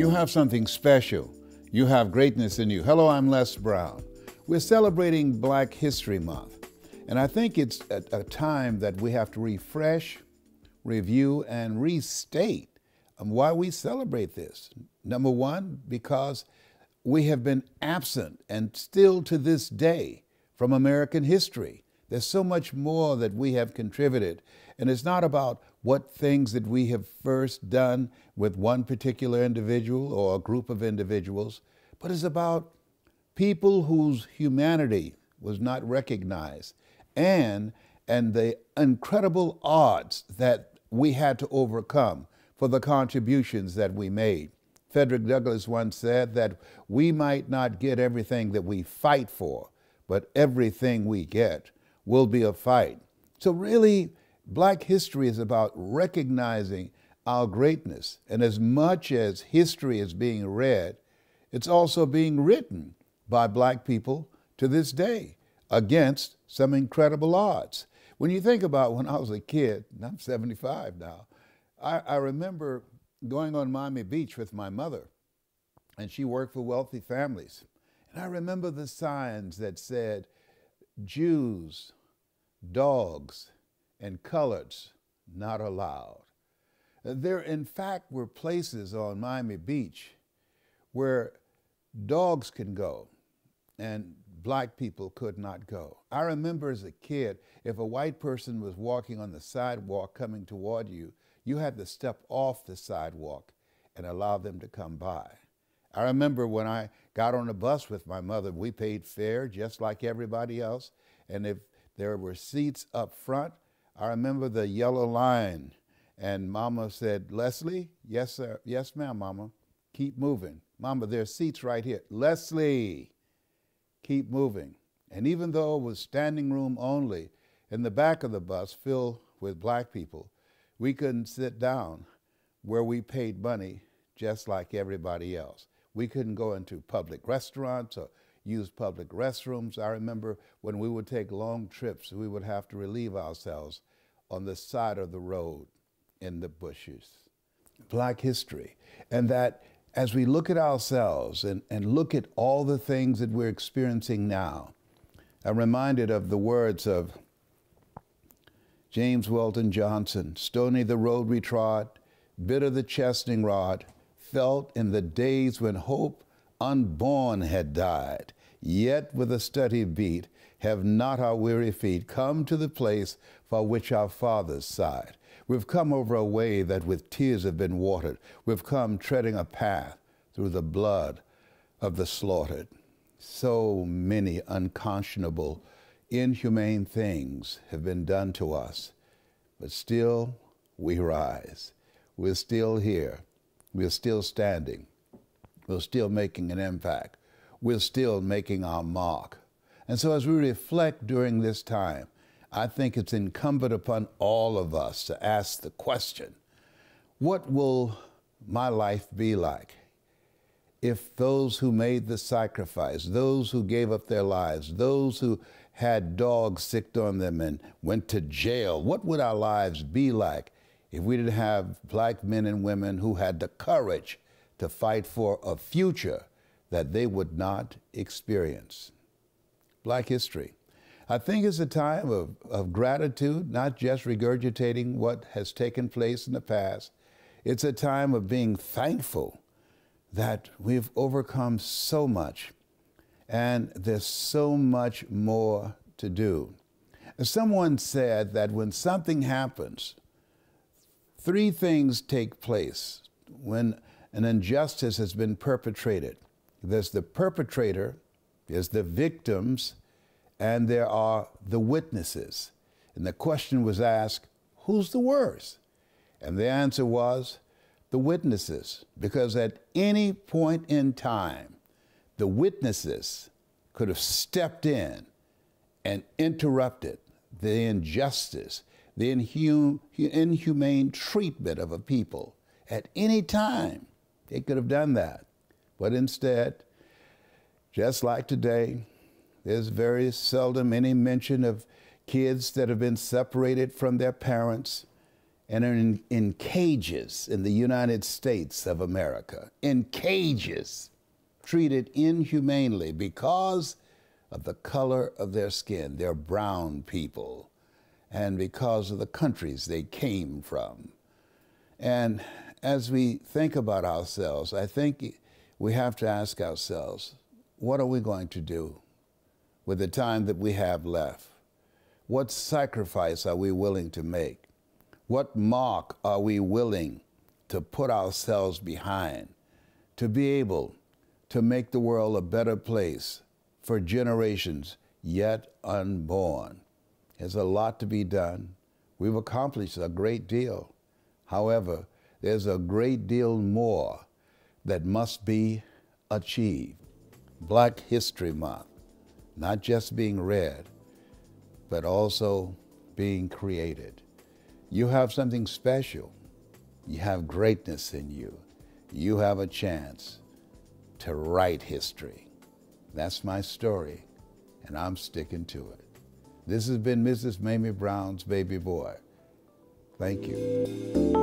You have something special. You have greatness in you. Hello, I'm Les Brown. We're celebrating Black History Month, and I think it's a time that we have to refresh, review, and restate why we celebrate this. Number one, because we have been absent and still to this day from American history. There's so much more that we have contributed, and it's not about what things that we have first done with one particular individual or a group of individuals, but it's about people whose humanity was not recognized and the incredible odds that we had to overcome for the contributions that we made. Frederick Douglass once said that we might not get everything that we fight for, but everything we get will be a fight. So really, Black history is about recognizing our greatness. And as much as history is being read, it's also being written by Black people to this day against some incredible odds. When you think about when I was a kid, and I'm 75 now, I remember going on Miami Beach with my mother, and she worked for wealthy families. And I remember the signs that said, Jews, dogs, and coloreds not allowed. There, in fact, were places on Miami Beach where dogs can go and Black people could not go. I remember as a kid, if a white person was walking on the sidewalk coming toward you, you had to step off the sidewalk and allow them to come by. I remember when I got on a bus with my mother, we paid fare just like everybody else, and if there were seats up front, I remember the yellow line, and Mama said, Leslie, yes, sir, yes, ma'am, Mama, keep moving. Mama, there's seats right here. Leslie, keep moving. And even though it was standing room only, in the back of the bus filled with Black people, we couldn't sit down where we paid money just like everybody else. We couldn't go into public restaurants or use public restrooms. I remember when we would take long trips, we would have to relieve ourselves on the side of the road in the bushes. Black history. And that as we look at ourselves and look at all the things that we're experiencing now, I'm reminded of the words of James Weldon Johnson, stony the road we trod, bitter the chastening rod, felt in the days when hope unborn had died, yet with a steady beat have not our weary feet come to the place for which our fathers sighed. We've come over a way that with tears have been watered. We've come treading a path through the blood of the slaughtered. So many unconscionable, inhumane things have been done to us, but still we rise. We're still here. We're still standing. We're still making an impact. We're still making our mark. And so as we reflect during this time, I think it's incumbent upon all of us to ask the question, what will my life be like if those who made the sacrifice, those who gave up their lives, those who had dogs sicked on them and went to jail, what would our lives be like if we didn't have Black men and women who had the courage to fight for a future that they would not experience? Black history. I think it's a time of gratitude, not just regurgitating what has taken place in the past. It's a time of being thankful that we've overcome so much, and there's so much more to do. Someone said that when something happens, three things take place when an injustice has been perpetrated. There's the perpetrator, there's the victims, and there are the witnesses. And the question was asked, who's the worst? And the answer was the witnesses, because at any point in time, the witnesses could have stepped in and interrupted the injustice, the inhumane treatment of a people. At any time, they could have done that. But instead, just like today, there's very seldom any mention of kids that have been separated from their parents and are in cages in the United States of America, in cages, treated inhumanely because of the color of their skin. They're brown people, and because of the countries they came from. And as we think about ourselves, I think we have to ask ourselves, what are we going to do with the time that we have left? What sacrifice are we willing to make? What mark are we willing to put ourselves behind to be able to make the world a better place for generations yet unborn? There's a lot to be done. We've accomplished a great deal. However, there's a great deal more that must be achieved. Black History Month, not just being read, but also being created. You have something special. You have greatness in you. You have a chance to write history. That's my story, and I'm sticking to it. This has been Mrs. Mamie Brown's Baby Boy. Thank you.